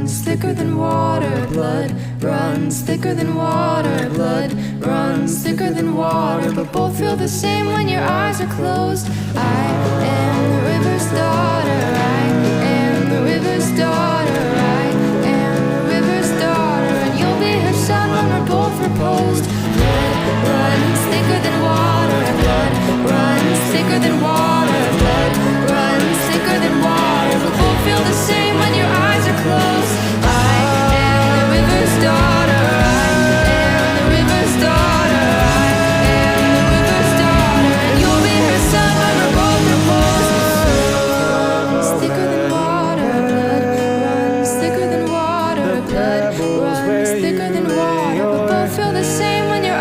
runs thicker than water. Blood runs thicker than water. Blood runs thicker than water. But both feel the same when your eyes are closed. I am the river's daughter. I am the river's daughter. I am the river's daughter. And you'll be her son when we're both reposed. Blood runs thicker than water. Blood runs thicker than water. Blood runs thicker than water. But both feel the same